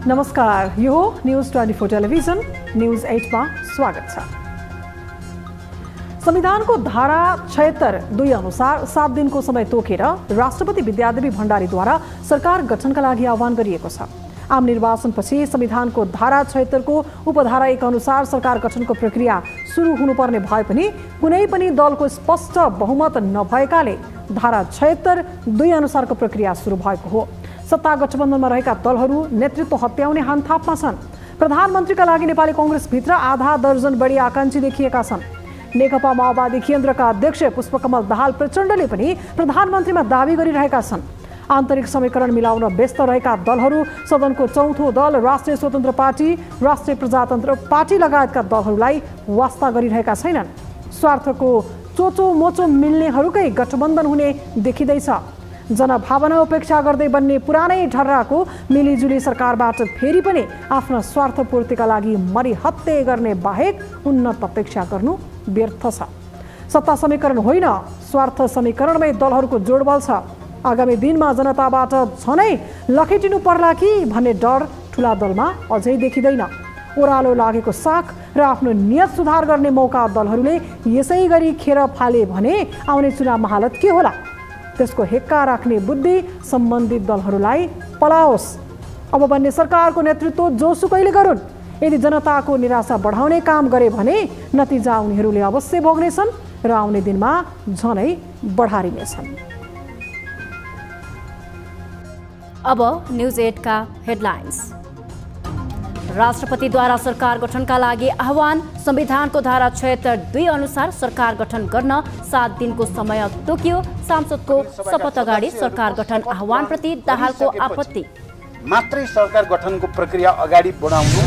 नमस्कार, यो news 24 television news 8 मा स्वागत छ। संविधानको धारा 76(2) अनुसार 7 दिनको समय तोकेर राष्ट्रपति विद्यादेवी भण्डारीद्वारा सरकार गठनका लागि आह्वान गरिएको छ। आम निर्वाचनपछि संविधानको धारा 76 को उपधारा 1 अनुसार सरकार गठनको प्रक्रिया सुरु हुनुपर्ने भए पनि कुनै पनि दलको स्पष्ट बहुमत नभएकाले धारा 76(2) अनुसारको प्रक्रिया सुरु भएको हो। सत्ता गठबन्धनमा रहेका दलहरू नेतृत्व हत्याउने हानथापमा छन्। प्रधानमन्त्रीका लागि नेपाली कांग्रेसभित्र आधा दर्जन बढी आकांक्षी देखिएका छन्। नेकपा माओवादी केन्द्रका अध्यक्ष पुष्पकमल दाहाल प्रचण्डले पनि प्रधानमन्त्रीमा दाबी गरिरहेका छन्। आन्तरिक समीकरण मिलाउन व्यस्त रहेका दलहरू सदनको चौथो दल राष्ट्रिय स्वतन्त्र पार्टी, राष्ट्रिय प्रजातन्त्र पार्टी लगायतका दलहरूलाई वास्ता गरिरहेका छैनन्। स्वार्थको चोचो मोचो मिल्नेहरूकै गठबन्धन हुने देखिँदैछ। जनभावना उपेक्षा गर्दै बन्ने पुरानै ढर्राको मिलिजुली सरकारबाट फेरि पनि आफ्ना स्वार्थपूर्तिका लागि मरिहत्ते गर्ने बाहेक उन्नत अपेक्षा गर्नु व्यर्थ छ। सत्ता समीकरण होइन, स्वार्थ समीकरणमै दलहरूको जोडबल छ। आगामी दिनमा जनताबाट झनै लखेटिनु पर्ला कि भन्ने डर ठुला दलमा अझै देखिँदैन। ओह्रालो लागेको साख र आफ्नो नियत सुधार गर्ने मौका दलहरूले यसै गरी खेर फाले भने आउने चुनावमा हालत के होला? त्यसको हेक्का राख्ने बुद्धि सम्बन्धित दलहरूलाई पलाओस्। अब बन्ने सरकारको नेतृत्व जोसुकैले गरून्। यदि जनताको निराशा बढाउने काम गरे भने नतिजा उनीहरूले अवश्य भोग्नेछन् र आउने दिनमा झनै बढारिनेछन्। अब न्यूज 8 का हेडलाइन्स। राष्ट्रपतिद्वारा सरकार गठनका लागि आह्वान। संविधानको धारा 76(2) अनुसार सरकार गठन गर्न 7 दिनको समय तोकियो। सांसदको शपथ अगाडि सरकार गठन आह्वानप्रति दाहालको आपत्ति। मात्रै सरकार गठनको प्रक्रिया अगाडि बढाउनु।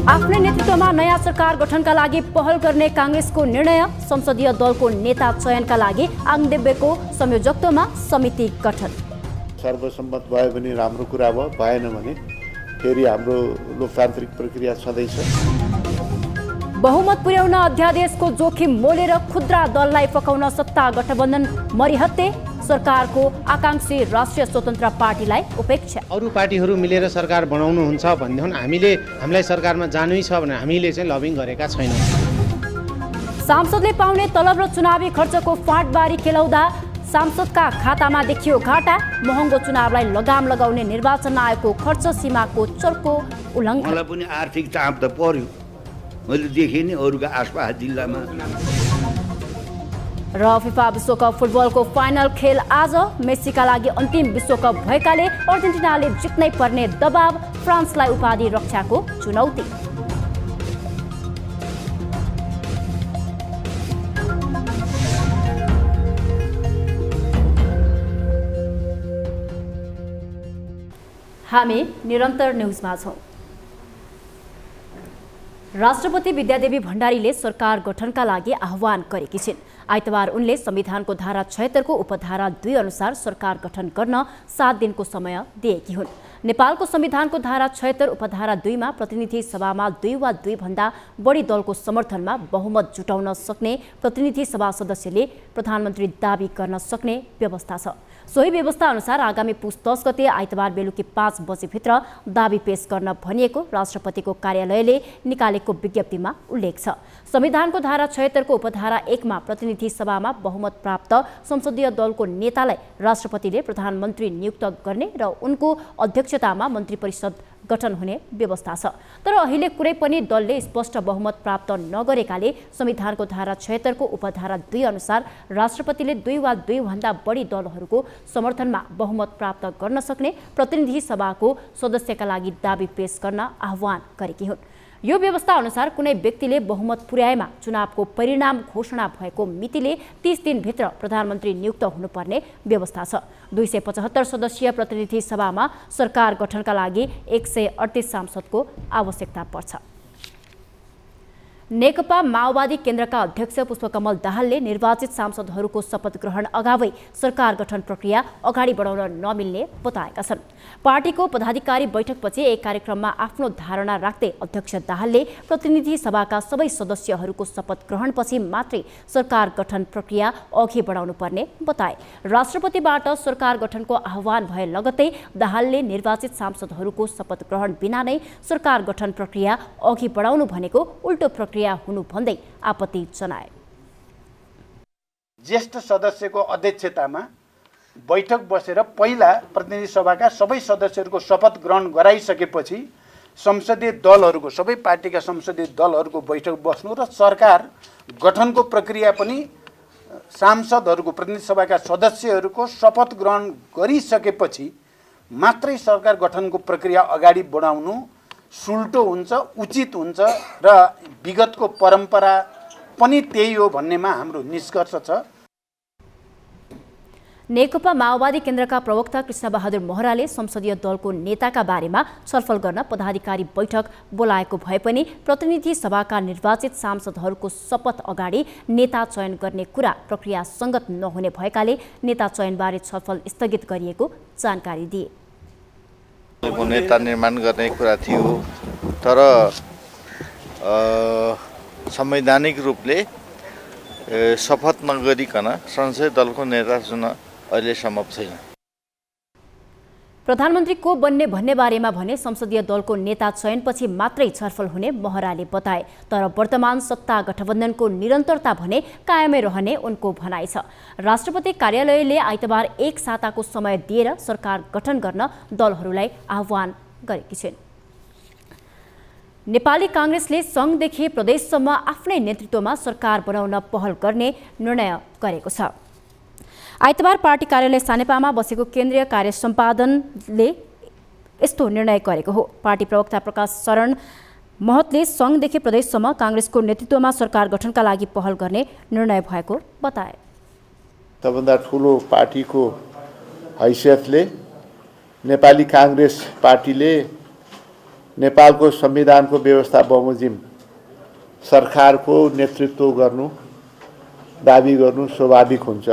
आफ्नै नेतृत्वमा नयाँ सरकार गठनका लागि पहल गर्ने कांग्रेसको निर्णय। संसदीय दलको नेता चयनका लागि आङदेब्बेको संयोजकत्वमा समिति गठन। सर्वसम्मत भयो भने राम्रो कुरा भयो, भएन भने फेरि हाम्रो लोकतान्त्रिक प्रक्रिया छँदैछ। बहुमत पुर्याउन अध्यादेशको जोखिम मोलेर खुद्रा दललाई पकाउन सत्ता गठबन्धन मरिहत्ते। सरकारको आकांक्षी राष्ट्रिय स्वतन्त्र पार्टीलाई उपेक्षा। अरू पार्टीहरू मिलेर सरकार बनाउनुहुन्छ भनेदेखि हामीलाई सरकारमा जानै छ भने हामीले चाहिँ लबिङ गरेका छैनौँ। सांसदले पाउने तलब र चुनावी खर्चको फाँटबारी खेलाउँदा सांसदका खातामा देखियो घाटा। महँगो चुनावलाई लगाम लगाउने निर्वाचन आयोगको खर्च सीमाको चर्को उल्लङ्घन। मलाई पनि आर्थिक चाप त पर्यो, मैले देखेँ नि अरूका आसपास जिल्लामा। र फिफा विश्वकप फुटबलको फाइनल खेल आज। मेसीका लागि अन्तिम विश्वकप भएकाले अर्जेन्टिनाले जित्नै पर्ने दबाव। फ्रान्सलाई उपाधि रक्षाको चुनौती। हामी निरन्तर न्यूजमा छौं। राष्ट्रपति विद्यादेवी भण्डारीले सरकार गठनका लागि आह्वान गरेकी छिन्। आइतबार उनले संविधानको धारा 76 को उपधारा 2 अनुसार सरकार गठन गर्न 7 दिनको समय दिएकी हुन्। नेपालको संविधानको धारा 76 उपधारा 2 मा प्रतिनिधि सभामा 2 वा 2 भन्दा बढी दलको समर्थनमा बहुमत जुटाउन सक्ने प्रतिनिधि सभा सदस्यले प्रधानमन्त्री दाबी गर्न सक्ने व्यवस्था छ। सोही व्यवस्था अनुसार आगामी पुस 10 गते आइतबार बेलुकी 5 बजेभित्र दाबी पेश गर्न भनिएको राष्ट्रपतिको कार्यालयले निकालेको विज्ञप्तिमा उल्लेख छ। संविधानको धारा 76 को उपधारा 1 मा प्रतिनिधि सभामा बहुमत प्राप्त संसदीय दलको नेतालाई राष्ट्रपतिले प्रधानमन्त्री नियुक्त गर्ने र उनको अध्यक्षतामा मन्त्री परिषद गठन हुने व्यवस्था छ। तर अहिले कुनै पनि दलले स्पष्ट बहुमत प्राप्त नगरेकाले संविधानको धारा 76 को उपधारा 2 अनुसार राष्ट्रपतिले 2 वा 2 भन्दा बढी दलहरूको समर्थनमा बहुमत प्राप्त गर्न सक्ने प्रतिनिधि सभाको सदस्यका लागि दाबी पेश गर्न आह्वान गरेकी हुन्। यो व्यवस्था अनुसार कुनै व्यक्तिले बहुमत पुर्याएमा चुनावको परिणाम घोषणा भएको मितिले 30 दिनभित्र प्रधानमन्त्री नियुक्त हुनुपर्ने व्यवस्था छ। 275 सदस्यीय प्रतिनिधि सभामा सरकार गठनका लागि 138 सांसदको आवश्यकता पर्छ। नेकपा माओवादी केन्द्रका अध्यक्ष पुष्पकमल दाहालले निर्वाचित सांसदहरूको शपथ ग्रहण अगावै सरकार गठन प्रक्रिया अगाडि बढाउन नमिल्ने बताएका छन्। पार्टीको पदाधिकारी बैठकपछि एक कार्यक्रममा आफ्नो धारणा राख्दै अध्यक्ष दाहालले प्रतिनिधि सभाका सबै सदस्यहरूको शपथ ग्रहणपछि मात्रै सरकार गठन प्रक्रिया अघि बढाउनु पर्ने बताए। राष्ट्रपतिबाट सरकार गठनको आह्वान भए लगत्तै दाहालले निर्वाचित सांसदहरूको शपथ ग्रहण बिना नै सरकार गठन प्रक्रिया अघि बढाउनु भनेको उल्टो प्रक्रिया हुनु भन्दै आपत्ति जनाए। ज्येष्ठ सदस्यको अध्यक्षतामा बैठक बसेर पहिला प्रतिनिधि सभाका सबै सदस्यहरूको शपथ ग्रहण गराइसकेपछि संसदीय दलहरूको सबै पार्टीका संसदीय दलहरूको बैठक बस्नु र सरकार गठनको प्रक्रिया पनि सांसदहरूको प्रतिनिधि सभाका सदस्यहरूको शपथ ग्रहण गरिसकेपछि मात्रै सरकार गठनको प्रक्रिया अगाडि बढाउनु सुल्टो हुन्छ, उचित हुन्छ र विगतको परम्परा पनि त्यही हो भन्नेमा हाम्रो निष्कर्ष छ। नेकपा माओवादी केन्द्रका प्रवक्ता कृष्णबहादुर महराले संसदीय दलको नेताका बारेमा छलफल गर्न पदाधिकारी बैठक बोलाएको भए पनि प्रतिनिधि सभाका निर्वाचित सांसदहरूको शपथ अगाडि नेता चयन गर्ने कुरा प्रक्रिया संगत नहुने भएकाले नेता चयनबारे छलफल स्थगित गरिएको जानकारी दिए। नेता निर्माण गर्ने कुरा थियो, तर संवैधानिक रूपले शपथ नगरिकन संसदीय दलको नेता चुन्न अहिले सम्भव छैन। प्रधानमन्त्री को बन्ने भन्ने बारेमा भने संसदीय दलको नेता चयनपछि मात्रै छलफल हुने महराले बताए। तर वर्तमान सत्ता गठबन्धनको निरन्तरता भने कायमै रहने उनको भनाइ छ। राष्ट्रपति कार्यालयले आइतबार एक साताको समय दिएर सरकार गठन गर्न दलहरूलाई आह्वान गरेकी छिन्। नेपाली कांग्रेसले संघदेखि प्रदेशसम्म आफ्नै नेतृत्वमा सरकार बनाउन पहल गर्ने निर्णय गरेको छ। आइतबार पार्टी कार्यालय सानेपामा बसेको केन्द्रीय कार्य सम्पादनले यस्तो निर्णय गरेको हो। पार्टी प्रवक्ता प्रकाश शरण महतले संघदेखि प्रदेशसम्म कांग्रेसको नेतृत्वमा सरकार गठनका लागि पहल गर्ने निर्णय भएको बताए। सबभन्दा ठुलो पार्टीको हैसियतले नेपाली कांग्रेस पार्टीले नेपालको संविधानको व्यवस्था बमोजिम सरकारको नेतृत्व गर्नु दाबी गर्नु स्वाभाविक हुन्छ।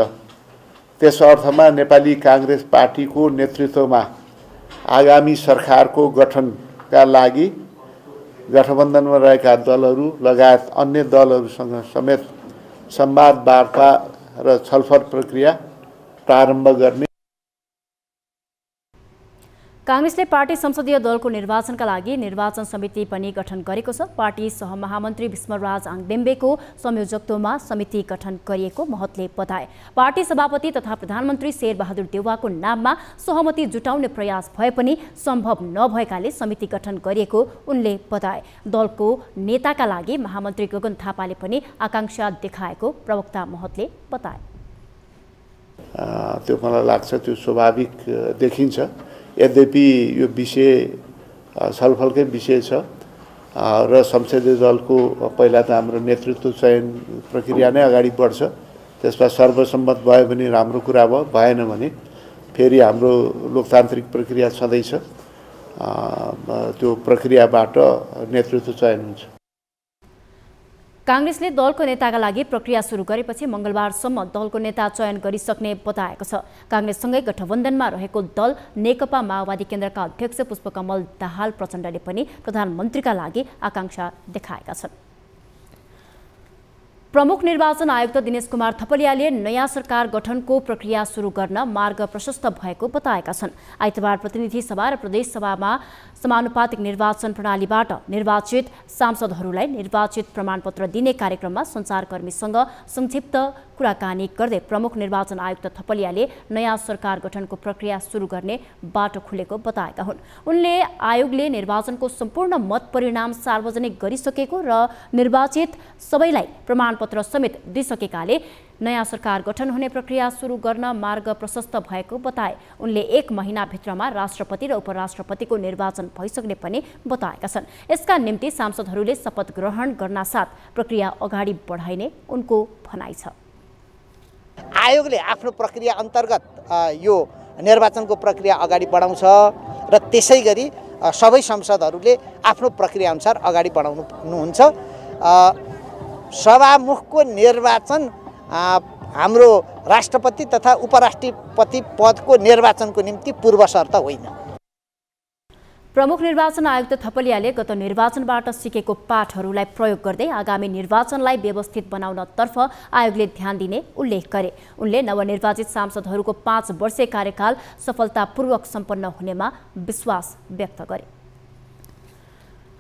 त्यस अर्थमा नेपाली कांग्रेस पार्टीको नेतृत्वमा आगामी सरकारको गठनका लागि गठबन्धनमा रहेका दलहरू लगायत अन्य दलहरूसँग समेत संवाद वार्ता र छलफल प्रक्रिया प्रारम्भ गर्ने। कांग्रेसले पार्टी संसदीय दलको निर्वाचनका लागि निर्वाचन समिति पनि गठन गरेको छ। पार्टी सहमहामन्त्री भीष्मराज आङदेम्बेको संयोजकत्वमा समिति गठन गरिएको महतले बताए। पार्टी सभापति तथा प्रधानमन्त्री शेरबहादुर देउवाको नाममा सहमति जुटाउने प्रयास भए पनि सम्भव नभएकाले समिति गठन गरिएको उनले बताए। दलको नेताका लागि महामन्त्री गगन थापाले पनि आकांक्षा देखाएको प्रवक्ता महतले बताए। त्यो मलाई लाग्छ त्यो स्वाभाविक देखिन्छ। यद्यपि यो विषय छलफलकै विषय छ र संसदीय दलको पहिला त हाम्रो नेतृत्व चयन प्रक्रिया नै अगाडि बढ्छ। त्यसमा सर्वसम्मत भयो भने राम्रो कुरा भयो, भएन भने फेरि हाम्रो लोकतान्त्रिक प्रक्रिया छँदैछ, त्यो प्रक्रियाबाट नेतृत्व चयन हुन्छ। कांग्रेसले दलको नेताका लागि प्रक्रिया सुरु गरेपछि मंगलबारसम्म दलको नेता चयन गरिसक्ने बताएको छ। कांग्रेससँगै गठबन्धनमा रहेको दल नेकपा माओवादी केन्द्रका अध्यक्ष पुष्पकमल दाहाल प्रचण्डले पनि प्रधानमन्त्रीका लागि आकांक्षा देखाएका छन्। प्रमुख निर्वाचन आयुक्त दिनेश कुमार थपलियाले नयाँ सरकार गठनको प्रक्रिया सुरु गर्न मार्ग प्रशस्त भएको बताएका छन्। आइतबार प्रतिनिधि सभा र प्रदेश सभामा समानुपातिक निर्वाचन प्रणालीबाट निर्वाचित सांसदहरूलाई निर्वाचित प्रमाणपत्र दिने कार्यक्रममा सञ्चारकर्मीसँग संक्षिप्त कुराकानी गर्दै प्रमुख निर्वाचन आयुक्त थपलियाले नयाँ सरकार गठनको प्रक्रिया सुरु गर्ने बाटो खुलेको बताएका हुन्। उनले आयोगले निर्वाचनको सम्पूर्ण मत परिणाम सार्वजनिक गरिसकेको र निर्वाचित सबैलाई प्रमाणपत्र समेत दिइसकेकाले नयाँ सरकार गठन हुने प्रक्रिया सुरु गर्न मार्ग प्रशस्त भएको बताए। उनले 1 महिनाभित्रमा राष्ट्रपति र उपराष्ट्रपतिको निर्वाचन भइसक्ने पनि बताएका छन्। यसका निम्ति सांसदहरूले शपथ ग्रहण गर्नासाथ प्रक्रिया अगाडि बढाइने उनको भनाइ छ। आयोगले आफ्नो प्रक्रिया अन्तर्गत यो निर्वाचनको प्रक्रिया अगाडि बढाउँछ र त्यसै गरी सबै सांसदहरूले आफ्नो प्रक्रिया अनुसार अगाडि बढाउनुहुन्छ। सभामुखको निर्वाचन हाम्रो राष्ट्रपति तथा उपराष्ट्रपति पदको निर्वाचनको निम्ति पूर्व शर्त होइन। प्रमुख निर्वाचन आयुक्त थपलियाले गत निर्वाचनबाट सिकेको पाठहरूलाई प्रयोग गर्दै आगामी निर्वाचनलाई व्यवस्थित बनाउनतर्फ आयोगले ध्यान दिने उल्लेख गरे। उनले नवनिर्वाचित सांसदहरूको 5 वर्षे कार्यकाल सफलतापूर्वक सम्पन्न हुनेमा विश्वास व्यक्त गरे।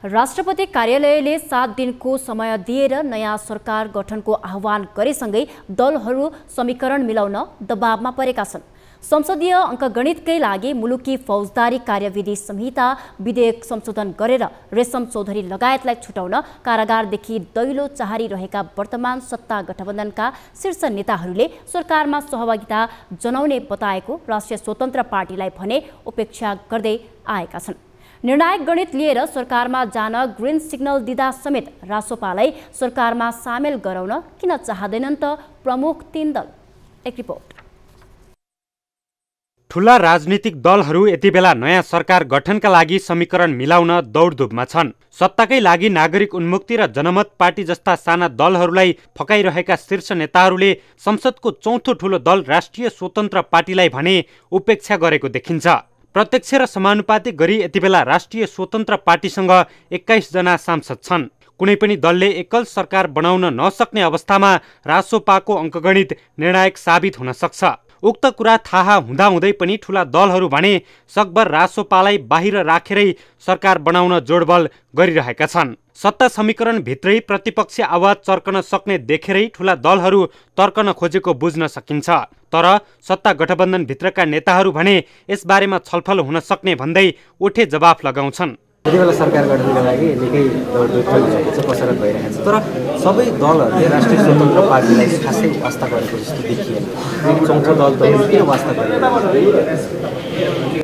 राष्ट्रपति कार्यालयले 7 दिनको समय दिएर नयाँ सरकार गठनको आह्वान गरेसँगै दलहरू समीकरण मिलाउन दबावमा परेका छन्। संसदीय अङ्कगणितकै लागि मुलुकी फौजदारी कार्यविधि संहिता विधेयक संशोधन गरेर रेशम चौधरी लगायतलाई छुटाउन कारागारदेखि दैलो चाहरी रहेका वर्तमान सत्ता गठबन्धनका शीर्ष नेताहरूले सरकारमा सहभागिता जनाउने बताएको राष्ट्रिय स्वतन्त्र पार्टीलाई भने उपेक्षा गर्दै आएका छन्। निर्णायक गणित लिएर सरकारमा जान ग्रिन सिग्नल दिँदा समेत रासोपालाई सरकारमा सामेल गराउन किन चाहँदैनन् त प्रमुख 3 दल। एक रिपोर्ट। ठूला राजनीतिक दलहरू यति बेला नयाँ सरकार गठनका लागि समीकरण मिलाउन दौडधुपमा छन्। सत्ताकै लागि नागरिक उन्मुक्ति र जनमत पार्टी जस्ता साना दलहरूलाई फकाइरहेका शीर्ष नेताहरूले संसदको चौथो ठूलो दल राष्ट्रिय स्वतन्त्र पार्टीलाई भने उपेक्षा गरेको देखिन्छ। प्रत्यक्ष र समानुपातिक गरी यति बेला राष्ट्रिय स्वतन्त्र पार्टीसँग 21 जना सांसद छन्। कुनै पनि दलले एकल सरकार बनाउन नसक्ने अवस्थामा रासोपाको अङ्कगणित निर्णायक साबित हुन सक्छ। उक्त कुरा थाहा हुँदाहुँदै पनि ठूला दलहरू भने सकभर रासोपालाई बाहिर राखेरै सरकार बनाउन जोडबल गरिरहेका छन्। सत्ता समीकरण भित्रै प्रतिपक्षी आवाज चर्कन सक्ने देखेरै ठूला दलहरू तर्कन खोजेको बुझ्न सकिन्छ। तर सत्ता गठबन्धन भित्रका नेताहरू भने यसबारेमा छलफल हुन सक्ने भन्दै उठे जवाफ लगाउँछन्। यति बेला सरकार गठनका लागि निकै दौडधुप चलिरहेको छ, कसरत भइरहेको छ। तर सबै दलहरूले राष्ट्रिय स्वतन्त्र पार्टीलाई खासै वास्ता गरेको जस्तो देखिएन। चौथो दल त किन वास्ता गरेको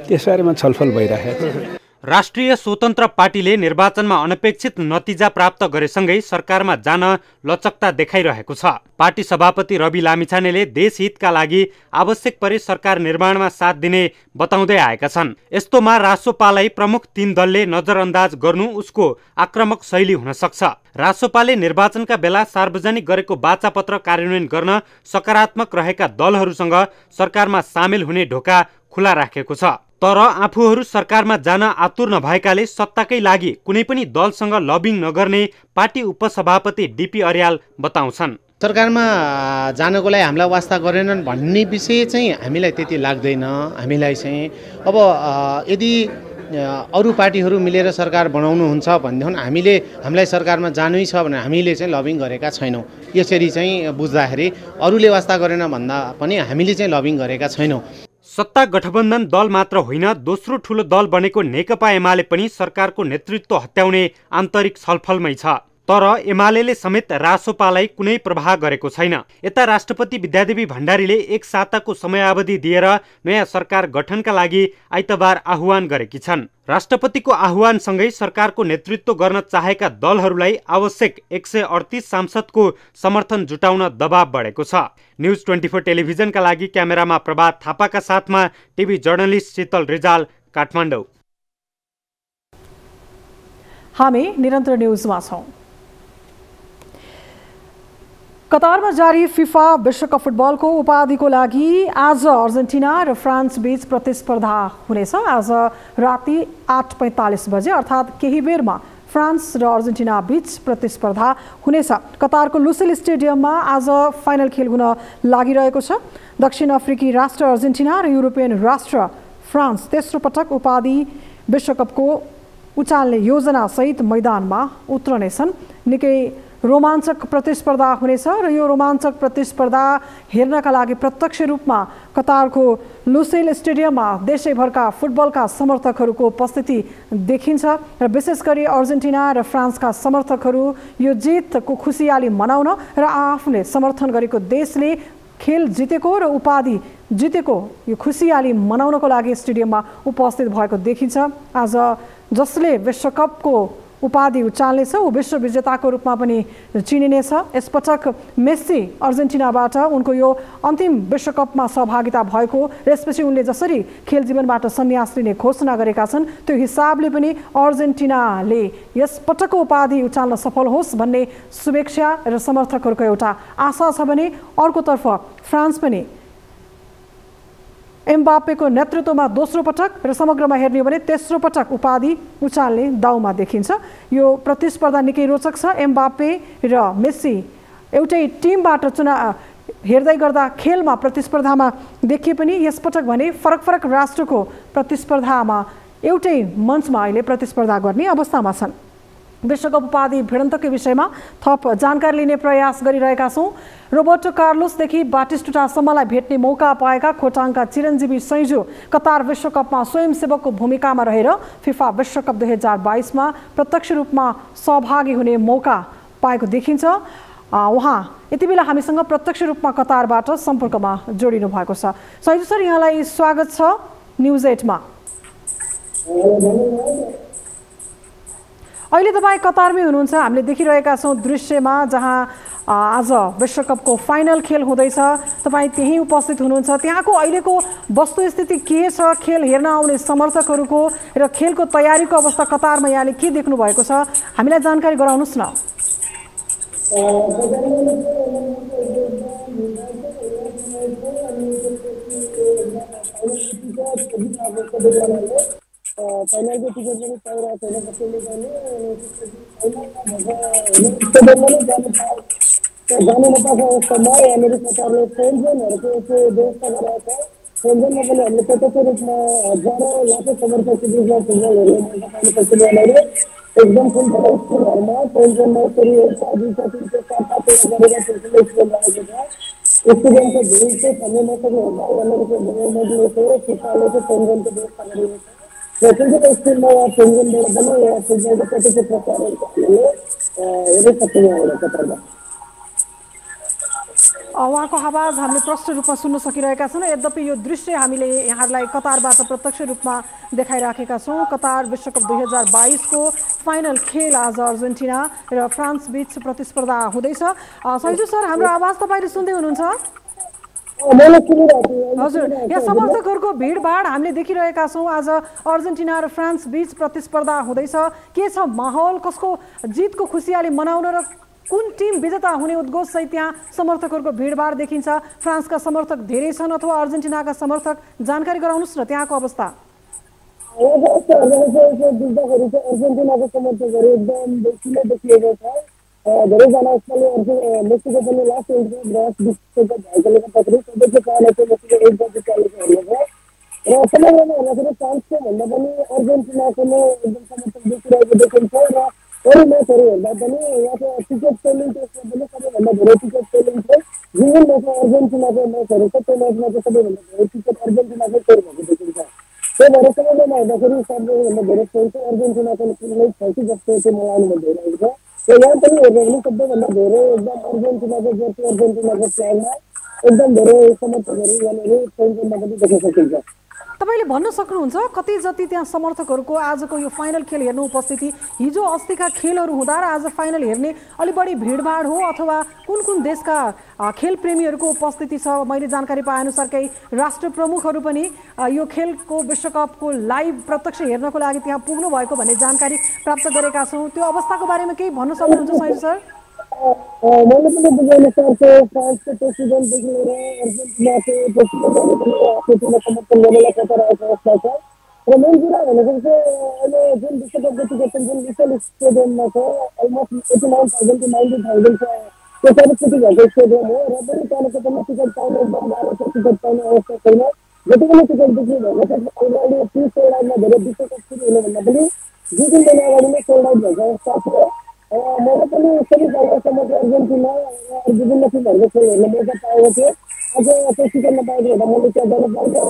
त्यसबारेमा छलफल भइरहेको छ। राष्ट्रिय स्वतन्त्र पार्टीले निर्वाचनमा अनपेक्षित नतिजा प्राप्त गरेसँगै सरकारमा जान लचकता देखाइरहेको छ। पार्टी सभापति रवि लामिछानेले देशहितका लागि आवश्यक परे सरकार निर्माणमा साथ दिने बताउँदै आएका छन्। यस्तोमा रासोपालाई प्रमुख 3 दलले नजरअन्दाज गर्नु उसको आक्रामक शैली हुन सक्छ। रासोपाले निर्वाचनका बेला सार्वजनिक गरेको वाचापत्र कार्यान्वयन गर्न सकारात्मक रहेका दलहरूसँग सरकारमा सामेल हुने ढोका खुला राखेको छ। तर आफूहरू सरकारमा जान आतुर नभएकाले सत्ताकै लागि कुनै पनि दलसँग लबिङ नगर्ने पार्टी उपसभापति डीपी अर्याल बताउँछन्। सरकारमा जानको लागि हामीलाई वास्ता गरेनन् भन्ने विषय चाहिँ हामीलाई त्यति लाग्दैन। हामीलाई चाहिँ अब यदि अरू पार्टीहरू मिलेर सरकार बनाउनुहुन्छ भनेदेखि हामीलाई सरकारमा जानै छ भने हामीले चाहिँ लबिङ गरेका छैनौँ। यसरी चाहिँ बुझ्दाखेरि अरूले वास्ता गरेन भन्दा पनि हामीले चाहिँ लबिङ गरेका छैनौँ। सत्ता गठबन्धन दल मात्र होइन, दोस्रो ठूलो दल बनेको नेकपा एमाले पनि सरकारको नेतृत्व हत्याउने आन्तरिक छलफलमै छ। तर एमालेले समेत रासोपालाई कुनै प्रभाव गरेको छैन। यता राष्ट्रपति विद्यादेवी भण्डारीले 1 साताको समयावधि दिएर नयाँ सरकार गठनका लागि आइतबार आह्वान गरेकी छन्। राष्ट्रपतिको आह्वानसँगै सरकारको नेतृत्व गर्न चाहेका दलहरूलाई आवश्यक 138 सांसदको समर्थन जुटाउन दबाव बढेको छ। न्युज 24 टेलिभिजनका लागि क्यामेरामा प्रभात थापाका साथमा टिभी जर्नलिस्ट शीतल रिजाल, काठमाडौँ। हामी निरन्तर न्युजमा छौं। कतारमा जारी फिफा विश्वकप फुटबलको उपाधिको लागि आज अर्जेन्टिना र फ्रान्स बीच प्रतिस्पर्धा हुनेछ। आज राति 8:45 बजे अर्थात् केही बेरमा फ्रान्स र अर्जेन्टिना बीच प्रतिस्पर्धा हुनेछ। कतारको लुसेल स्टेडियममा आज फाइनल खेल हुन लागिरहेको छ। दक्षिण अफ्रिकी राष्ट्र अर्जेन्टिना र युरोपियन राष्ट्र फ्रान्स तेस्रो पटक उपाधि विश्वकपको उचाल्ने योजनासहित मैदानमा उत्रनेछन्। निकै रोमाञ्चक प्रतिस्पर्धा हुनेछ र यो रोमाञ्चक प्रतिस्पर्धा हेर्नका लागि प्रत्यक्ष रूपमा कतारको लुसेल स्टेडियममा देशैभरका फुटबलका समर्थकहरूको उपस्थिति देखिन्छ र विशेष गरी अर्जेन्टिना र फ्रान्सका समर्थकहरू यो जितको खुसियाली मनाउन र आफूले समर्थन गरेको देशले खेल जितेको र उपाधि जितेको यो खुसियाली मनाउनको लागि स्टेडियममा उपस्थित भएको देखिन्छ। आज जसले विश्वकपको उपाधि उचाल्नेछ। ऊ विश्व विजेताको रूपमा पनि चिनिनेछ। यसपटक मेस्सी अर्जेन्टिनाबाट उनको यो अन्तिम विश्वकपमा सहभागिता भएको र यसपछि उनले जसरी खेल जीवनबाट सन्यास लिने घोषणा गरेका छन् त्यो हिसाबले पनि अर्जेन्टिनाले यसपटकको उपाधि उचाल्न सफल होस् भन्ने शुभेच्छा र समर्थकहरूको एउटा आशा छ भने अर्कोतर्फ फ्रान्स पनि एम्बापेको नेतृत्वमा दोस्रो पटक र समग्रमा हेर्ने हो भने तेस्रो पटक उपाधि उचाल्ने दाउमा देखिन्छ। यो प्रतिस्पर्धा निकै रोचक छ। एम्बापे र मेस्सी एउटै टिमबाट हेर्दै गर्दा खेलमा प्रतिस्पर्धामा देखिए पनि यसपटक भने फरक फरक राष्ट्रको प्रतिस्पर्धामा एउटै मञ्चमा अहिले प्रतिस्पर्धा गर्ने अवस्थामा छन्। विश्वकप उपाधि भिडन्तको विषयमा थप जानकारी लिने प्रयास गरिरहेका छौँ। रोबर्टो कार्लोसदेखि बाटिस्टुटासम्मलाई भेट्ने मौका पाएका खोटाङका चिरञ्जीवी सैजु कतार विश्वकपमा स्वयंसेवकको भूमिकामा रहेर फिफा विश्वकप 2022मा प्रत्यक्ष रूपमा सहभागी हुने मौका पाएको देखिन्छ। उहाँ यति बेला हामीसँग प्रत्यक्ष रूपमा कतारबाट सम्पर्कमा जोडिनु भएको छ। सैजु सर, यहाँलाई स्वागत छ न्युज 8मा। अहिले तपाईँ कतारमै हुनुहुन्छ। हामीले देखिरहेका छौँ दृश्यमा जहाँ आज विश्वकपको फाइनल खेल हुँदैछ। तपाईँ त्यहीँ उपस्थित हुनुहुन्छ। त्यहाँको अहिलेको वस्तुस्थिति के छ? खेल हेर्न आउने समर्थकहरूको र खेलको तयारीको अवस्था कतारमा यहाँले के देख्नु भएको छ? हामीलाई जानकारी गराउनुहोस् न। फाइनलको टिकट पनि पाइरहेको छैन कसैले पनि। जानु नपाएको अवस्थामा यहाँनिर कतारले फ्रेन्जनहरूको चाहिँ व्यवस्था गराएको छ। फ्रेन्जनमा पनि हामीले प्रत्यक्ष रूपमा हजारौँ लाखौँ समर्थकको बिचमा फुटबल हेर्ने मौका पाउन सक्छौँ। यहाँनिर एकदम ठुल्ठुलो स्कुलहरूमा फ्रेन्जनमा यसरी 7 गरेर ठुल्ठुलो स्कुल राखेको छ। स्टुडेन्टको भिड चाहिँ भन्नु नसक्ने हुन्छ। यहाँनिर गभर्मेन्टले चाहिँ शिक्षाले चाहिँ फ्रेन्जनको व्यवस्था गरेको छ। ठुल्ठुलो स्कुलमा फ्रेन्जनबाट पनि फुटबलको प्रत्यक्ष प्रसारहरू हामीले हेर्न सक्छौँ यहाँबाट कतारमा। उहाँको आवाज हामीले प्रष्ट रूपमा सुन्न सकिरहेका छौँ। यद्यपि यो दृश्य हामीले यहाँहरूलाई कतारबाट प्रत्यक्ष रूपमा देखाइराखेका छौँ। कतार विश्वकप 2022को फाइनल खेल आज अर्जेन्टिना र फ्रान्स बीच प्रतिस्पर्धा हुँदैछ। सैजु सर, हाम्रो आवाज तपाईँले सुन्दै हुनुहुन्छ? हजुर, यहाँ समर्थकहरूको भिडभाड हामीले देखिरहेका छौँ। आज अर्जेन्टिना र फ्रान्स बीच प्रतिस्पर्धा हुँदैछ। के छ माहौल? कसको जितको खुसियाली मनाउन र कुन टिम विजेता हुने उद्घोष सहित त्यहाँ समर्थकहरूको भिडभाड देखिन्छ? फ्रान्सका समर्थक धेरै छन् अथवा अर्जेन्टिनाका समर्थक? जानकारी गराउनुहोस् न त्यहाँको अवस्था। अर्जेन्टिनाको समर्थकहरू एकदम बेसी नै देखिएको छ। धेरैजना यसपालि मेक्सिको पनि लास्ट विश्वकप भएकोले गर्दाखेरि सबैको चाहना चाहिँ मेक्सिको एक बजी चालेको हेर्नु छ। र समग्रमा हेर्दाखेरि फ्रान्सको भन्दा पनि अर्जेन्टिनाको नै एकदम समर्थक देखिरहेको देखिन्छ। र अरू म्याचहरू हेर्दा पनि यहाँको टिकट सेलिङ टेस्टमा पनि सबैभन्दा धेरै टिकट सेलिङ चाहिँ जुन म्याचमा अर्जेन्टिनाको म्याचहरू छ त्यो म्याचमा चाहिँ सबैभन्दा धेरै टिकट अर्जेन्टिनाकै सेल भएको देखिन्छ। त्यही भएर समग्रमा हेर्दाखेरि सबैभन्दा धेरै सेल चाहिँ अर्जेन्टिनाको नै छ कि जस्तो चाहिँ मलाई अनुभव भइरहेको छ। र यहाँ पनि हेर्यो भने सबैभन्दा धेरै एकदम अर्जेन्टिनाको जर्सी अर्जेन्टिनाको फ्ल्यागमा एकदम धेरै समर्थकहरू यहाँनिर फ्रेन्जनमा पनि देख्न सकिन्छ। तपाईँले भन्न सक्नुहुन्छ कति जति त्यहाँ समर्थकहरूको आजको यो फाइनल खेल हेर्नु उपस्थिति? हिजो अस्तिका खेलहरू हुँदा र आज फाइनल हेर्ने अलि बढी भिडभाड हो अथवा कुन कुन देशका खेल प्रेमीहरूको उपस्थिति छ? मैले जानकारी पाएअनुसार केही राष्ट्र प्रमुखहरू पनि यो खेलको विश्वकपको लाइभ प्रत्यक्ष हेर्नको लागि त्यहाँ पुग्नु भएको भन्ने जानकारी प्राप्त गरेका छौँ। त्यो अवस्थाको बारेमा केही भन्न सक्नुहुन्छ सैजु सर? मैले पनि बुझेअनुसार चाहिँ फ्रान्सको प्रेसिडेन्टदेखि लिएर अर्जेन्टिनाको प्रेसिडेन्टले समर्थन गर्नलाई कतार आएको अवस्था छ। र मेन कुरा भनेको चाहिँ अहिले जुन विश्वकपको टिकट चाहिँ जुन विशाल स्टेडियममा छ अलमोस्ट 89,000 to 90,000 छ। त्यो सर्वश्रेष्ठ भएको स्टेडियम हो र पनि त्यहाँको पनि टिकट पाउने एकदम गाह्रो छ। टिकट पाउने अवस्था छैन। जति पनि टिकट बिक्री भएको छ अलरेडी प्री सोल्ड आउटमा धेरै विश्वकप सुरु हुनुभन्दा पनि 2-3 दिन अगाडि नै सोल्ड आउट भएको अवस्था छ। मैले पनि सबै दलसम्म अर्जेन्टिना विभिन्न टिमहरूको खेल हेर्ने मौका पाएको थिएँ। आज त्यो टिकट नपाएको हुँदा मैले त्यहाँ जानु पाएको।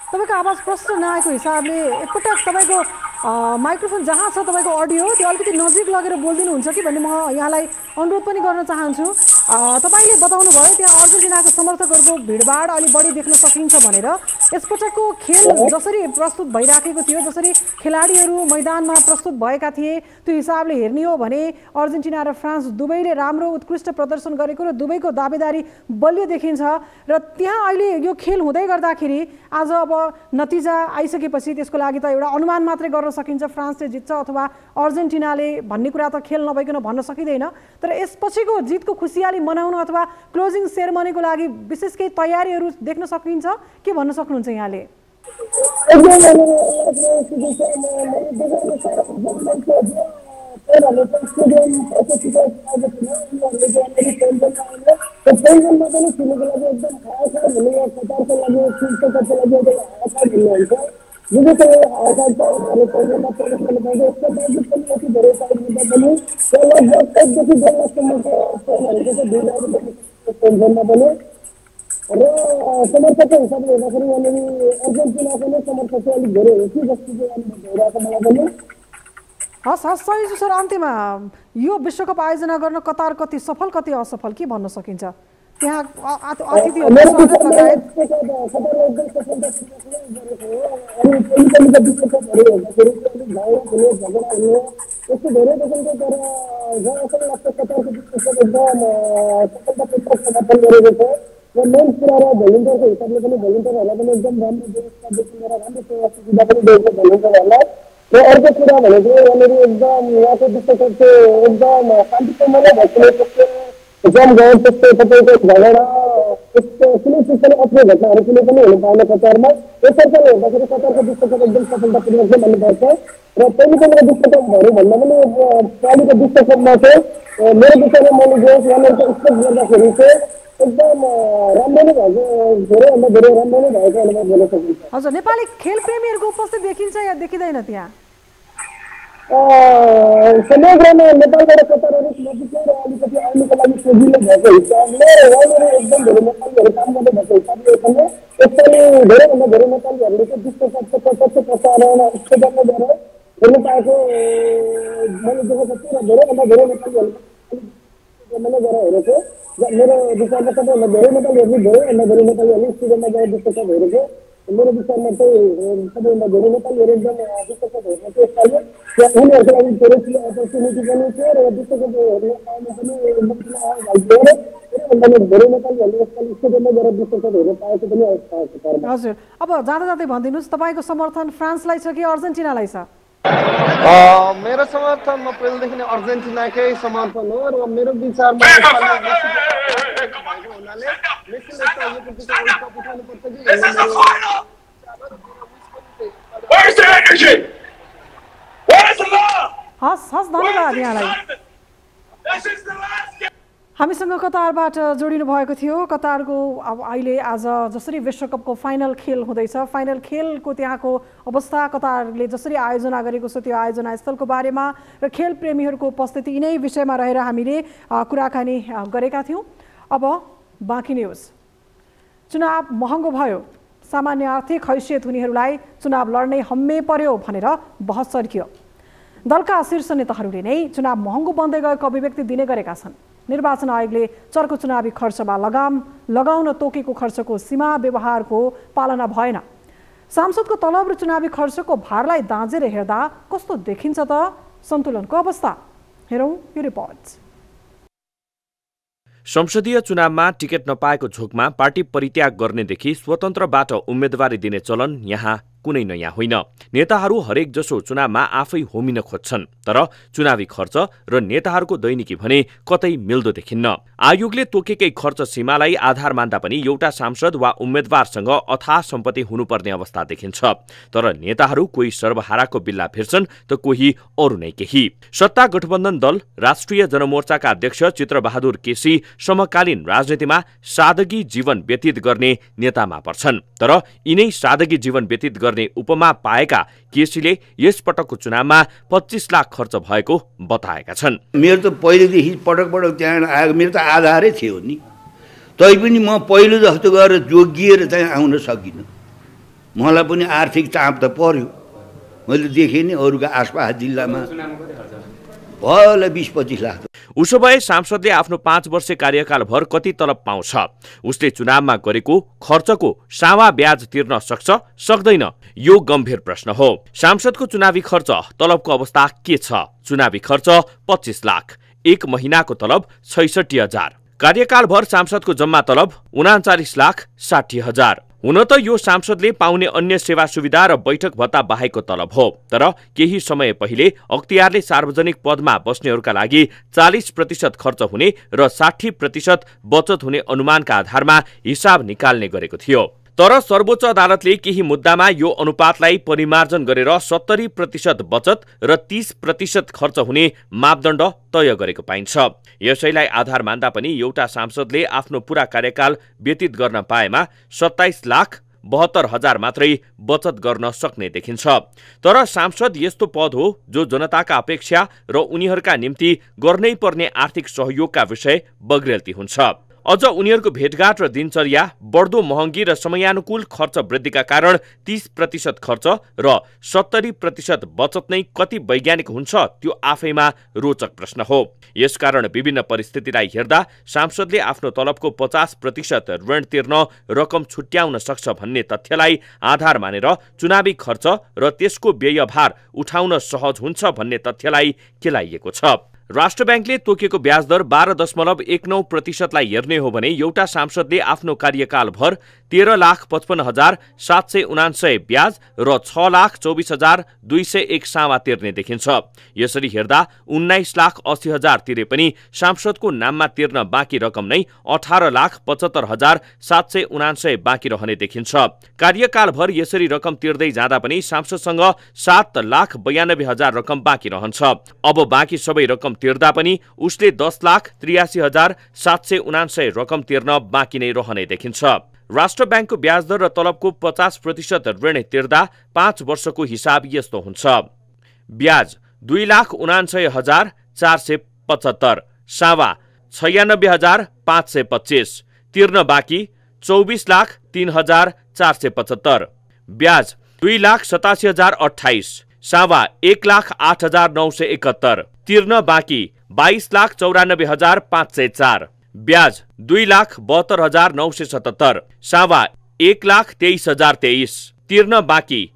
तपाईँको आवाज प्रष्ट नआएको हिसाबले एकपटक तपाईँको माइक्रोफोन जहाँ छ तपाईँको अडियो त्यो अलिकति नजिक लगेर बोलिदिनुहुन्छ कि भन्ने म यहाँलाई अनुरोध पनि गर्न चाहन्छु। तपाईँले बताउनु भयो त्यहाँ अर्जेन्टिनाको समर्थकहरूको भिडभाड अलि बढी देख्न सकिन्छ भनेर। यसपटकको खेल जसरी प्रस्तुत भइराखेको थियो, जसरी खेलाडीहरू मैदानमा प्रस्तुत भएका थिए, त्यो हिसाबले हेर्ने हो भने अर्जेन्टिना र फ्रान्स दुवैले राम्रो उत्कृष्ट प्रदर्शन गरेको र दुवैको दावेदारी बलियो देखिन्छ। र त्यहाँ अहिले यो खेल हुँदै गर्दाखेरि आज अब नतिजा आइसकेपछि त्यसको लागि त एउटा अनुमान मात्रै गर्न सकिन्छ, फ्रान्सले जित्छ अथवा अर्जेन्टिनाले भन्ने कुरा त खेल नभइकन भन्न सकिँदैन। तर यसपछिको जितको खुसियाली मनाउन अथवा क्लोजिङ सेरेमनीको लागि विशेष केही तयारीहरू देख्न सकिन्छ के भन्न सक्नुहुन्छ यहाँले? समर्थकको हिसाबले हेर्दाखेरि यहाँनिर अर्जेन्टिनाको नै समर्थक चाहिँ अलिक धेरै हो कि जस्तो चाहिँ भइरहेको मलाई पनि। हस् हस्, सही सर। अन्त्यमा यो विश्वकप आयोजना गर्न कतार कति सफल कति असफल के भन्न सकिन्छ? त्यहाँ अतिथिहरू स्वागत लगायत यस्तो धेरै किसिमको तर जहाँसम्म लाग्छ कतारको विश्वकप एकदम सफलतापूर्वक समापन गरेको छ। र मेन कुरा र भोलिन्टियरको हिसाबले पनि भोलिन्टियरहरूलाई पनि एकदम राम्रो व्यवस्थादेखि लिएर राम्रो सेवा सुविधा पनि दिएको भोलिन्टियरहरूलाई। र अर्को कुरा भनेको यहाँनिर एकदम यहाँको विश्वकप चाहिँ एकदम शान्तिपूर्णले भइसकेको त्यस्तो जम गयो, त्यस्तो तपाईँको झगडा त्यस्तो कुनै चिजले अप्ठ्यारो घटनाहरू कुनै पनि हुनु पाएन कतारमा। यसरी हेर्दाखेरि कतारको विश्वकप एकदम सफलतापूर्वक चाहिँ भन्नुपर्छ। र पहिलो विश्वकपहरू भन्दा पनि पालिको विश्वकपमा चाहिँ मेरो विषयमा मैले जो यहाँनिर एक्सपेक्ट गर्दाखेरि चाहिँ एकदम राम्रो नै भएको, धेरैभन्दा धेरै राम्रो नै भएको अनुभव गर्न सकिन्छ। हजुर, नेपाली खेल प्रेमीहरूको उपस्थिति देखिन्छ या देखिँदैन त्यहाँ? समग्रमा नेपालबाट कतारहरू नजिकै र अलिकति आउनुको लागि सजिलो भएको हिसाबले यहाँनिर एकदम धेरै नेपालीहरू काम गर्दै भएको हिसाबले पनि यसपालि धेरैभन्दा धेरै नेपालीहरूले चाहिँ विश्वकपको प्रत्यक्ष प्रसारण स्टेडियमद्वारा हेर्नु पाएको मैले देखेको छु। र धेरैभन्दा धेरै नेपालीहरूले स्टेडियममा गएर हेरेको मेरो विचारमा सबैभन्दा धेरै नेपालीहरूले धेरैभन्दा धेरै नेपालीहरूले स्टेडियममा गएर विश्वकप हेरेको मेरो विचारमा चाहिँ सबैभन्दा धेरै नेपालीहरू एकदम विश्वकप हेर्न चाहिँ यसपालि उनीहरूको लागि धेरै ठुलो अपर्च्युनिटी पनि थियो र विश्वकप हेर्न पाउनु पनि एकदम ठुलो भएको थियो। र धेरैभन्दा धेरै नेपालीहरूले यसपालि स्टेडियममा गएर विश्वकप हेर्न पाएको पनि अवस्था छ। हजुर, अब जाँदा जाँदै भनिदिनुहोस् तपाईँको समर्थन फ्रान्सलाई छ कि अर्जेन्टिनालाई छ? मेरो समर्थन म पहिलेदेखि नै अर्जेन्टिनाकै समर्थन हो। र मेरो विचारमा हस् हस्, धन्यवाद यहाँलाई। हामीसँग कतारबाट जोडिनु भएको थियो। कतारको अब अहिले आज जसरी विश्वकपको फाइनल खेल हुँदैछ, फाइनल खेलको त्यहाँको अवस्था, कतारले जसरी आयोजना गरेको छ त्यो आयोजना स्थलको बारेमा र खेल प्रेमीहरूको उपस्थिति यिनै विषयमा रहेर हामीले कुराकानी गरेका थियौँ। अब बाँकी न्युज। चुनाव महँगो भयो, सामान्य आर्थिक हैसियत हुनेहरूलाई चुनाव लड्नै हम्मे पर्यो भनेर बहस चर्कियो। दलका शीर्ष नेताहरूले नै चुनाव महँगो बन्दै गएको अभिव्यक्ति दिने गरेका छन्। निर्वाचन आयोगले चर्को चुनावी खर्चमा लगाउन तोकेको खर्चको सीमा व्यवहारको पालना भएन। सांसदको तलब र चुनावी खर्चको भारलाई दाँजेर हेर्दा कस्तो देखिन्छ त सन्तुलनको अवस्था? हेरौँ यो रिपोर्ट। संसदीय चुनावमा टिकट नपाएको झोकमा पार्टी परित्याग गर्नेदेखि स्वतन्त्रबाट उम्मेदवारी दिने चलन यहाँ कुनै नयाँ होइन। नेताहरू हरेक जसो चुनावमा आफै होमिन खोज्छन्, तर चुनावी खर्च र नेताहरूको दैनिकी भने कतै मिल्दो देखिन्न। आयोगले तोकेकै खर्च सीमालाई आधार मान्दा पनि एउटा सांसद वा उम्मेद्वारसँग अथाह सम्पत्ति हुनुपर्ने अवस्था देखिन्छ। तर नेताहरू कोही सर्वहाराको बिल्ला फिर्छन् त कोही अरू नै केही। सत्ता गठबन्धन दल राष्ट्रिय जनमोर्चाका अध्यक्ष चित्रबहादुर केसी समकालीन राजनीतिमा सादगी जीवन व्यतीत गर्ने नेतामा पर्छन्। तर यिनै सादगी जीवन व्यतीत गर्ने उपमा पाएका केसीले यस पटकको चुनावमा 25 लाख खर्च भएको बताएका छन्। मेरो त पहिलेदेखि पटक त्यहाँ आएको मेरो त आधारै थियो नि, तैपनि म पहिलो जस्तो गरेर जोगिएर चाहिँ आउन सकिनँ। मलाई पनि आर्थिक चाप त पर्यो। मैले देखेँ नि अरूका आसपास जिल्लामा भयो 20-25 लाख। उसो भए सांसदले आफ्नो 5 वर्षे कार्यकालभर कति तलब पाउँछ? उसले चुनावमा गरेको खर्चको सावा ब्याज तिर्न सक्छ सक्दैन? यो गम्भीर प्रश्न हो। सांसदको चुनावी खर्च तलबको अवस्था के छ? चुनावी खर्च 25 लाख, 1 महिनाको तलब 66,000, कार्यकालभर सांसदको जम्मा तलब 39 लाख 60,000। हुन त यो सांसदले पाउने अन्य सेवा सुविधा र बैठक भत्ता बाहेकको तलब हो। तर केही समय पहिले अख्तियारले सार्वजनिक पदमा बस्नेहरूका लागि 40% खर्च हुने र 60% बचत हुने अनुमानका आधारमा हिसाब निकाल्ने गरेको थियो। तर सर्वोच्च अदालतले केही मुद्दामा यो अनुपातलाई परिमार्जन गरेर 70% बचत र 30% खर्च हुने मापदण्ड तय गरेको पाइन्छ। यसैलाई आधार मान्दा पनि एउटा सांसदले आफ्नो पूरा कार्यकाल व्यतीत गर्न पाएमा 27 लाख 72,000 मात्रै बचत गर्न सक्ने देखिन्छ। तर सांसद यस्तो पद हो जो जनताका अपेक्षा र उनीहरूका निम्ति गर्नै पर्ने आर्थिक सहयोगका विषय बग्रेलती हुन्छ। अझ उनीहरूको भेटघाट र दिनचर्या, बढ्दो महँगी र समयानुकूल खर्च वृद्धिका कारण 30% खर्च र 70% बचत नै कति वैज्ञानिक हुन्छ त्यो आफैमा रोचक प्रश्न हो। यसकारण विभिन्न परिस्थितिलाई हेर्दा सांसदले आफ्नो तलबको 50% ऋण तिर्न रकम छुट्याउन सक्छ भन्ने तथ्यलाई आधार मानेर चुनावी खर्च र त्यसको व्ययभार उठाउन सहज हुन्छ भन्ने तथ्यलाई केलाइएको छ। राष्ट्र ब्याङ्कले तोकेको ब्याज दर 12.19% लाई हेर्ने हो भने एउटा सांसदले आफ्नो कार्यकालभर 13,55,779 ब्याज र 6,24,201 सावा तिर्ने देखिन्छ। यसरी हेर्दा 19,80,000 तिरे पनि सांसदको नाममा तिर्न बाँकी रकम नै 18,75,779 बाँकी रहने देखिन्छ। कार्यकालभर यसरी रकम तिर्दै जाँदा पनि सांसदसँग 7,92,000 रकम बाँकी रहन्छ। अब बाँकी सबै रकम तिर्दा पनि उसले 10,83,779 रकम तिर्न बाँकी नै रहने देखिन्छ। राष्ट्र ब्याङ्कको ब्याज दर र तलबको 50% ऋण तिर्दा 5 वर्षको हिसाब यस्तो हुन्छ। ब्याज 2,79,475, सावा 96,525, तिर्न बाँकी 24,03,475, ब्याज 2,87,028, सावा 1,08,971, तिर्न बाँकी 22,94,504, ब्याज 2,72,977, सावा 1,23,023, तिर्न बाँकी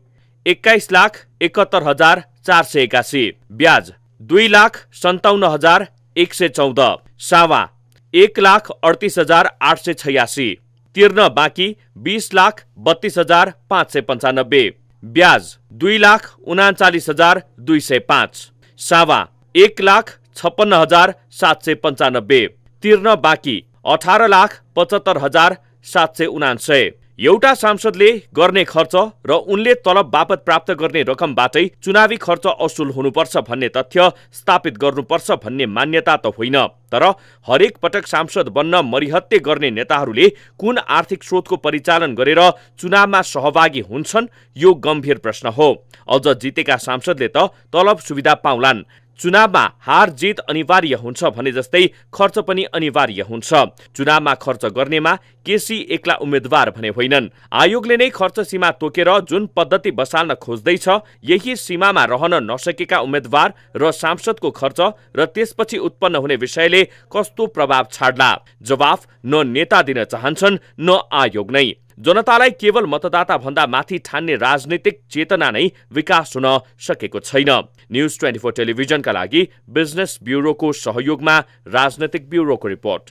21,71,481, ब्याज 2,57,114, सावा 1,38,886, तिर्न बाँकी 20,32,595, ब्याज 2,39,205, सावा 1,56,795, तिर्न बाँकी 18,75,779। एउटा सांसदले गर्ने खर्च र उनले तलब बापत प्राप्त गर्ने रकमबाटै चुनावी खर्च असुल हुनुपर्छ भन्ने तथ्य स्थापित गर्नुपर्छ भन्ने मान्यता त होइन। तर हरेक पटक सांसद बन्न मरिहत्ते गर्ने नेताहरूले कुन आर्थिक स्रोतको परिचालन गरेर चुनावमा सहभागी हुन्छन् यो गम्भीर प्रश्न हो। अझ जितेका सांसदले त तलब सुविधा पाउलान्। चुनावमा हार जित अनिवार्य हुन्छ भने जस्तै खर्च पनि अनिवार्य हुन्छ। चुनावमा खर्च गर्नेमा केसी एक्ला उम्मेद्वार भने होइनन्। आयोगले नै खर्च सीमा तोकेर जुन पद्धति बसाल्न खोज्दैछ यही सीमामा रहन नसकेका उम्मेद्वार र सांसदको खर्च र त्यसपछि उत्पन्न हुने विषयले कस्तो प्रभाव छाड्ला? जवाफ न नेता दिन चाहन्छन् न आयोग नै। जनतालाई केवल मतदाता भन्दा माथि ठान्ने राजनीतिक चेतना नै विकास हुन सकेको छैन। न्यूज 24 टेलिभिजनका लागि बिजनेस ब्युरोको सहयोगमा राजनीतिक ब्युरोको रिपोर्ट।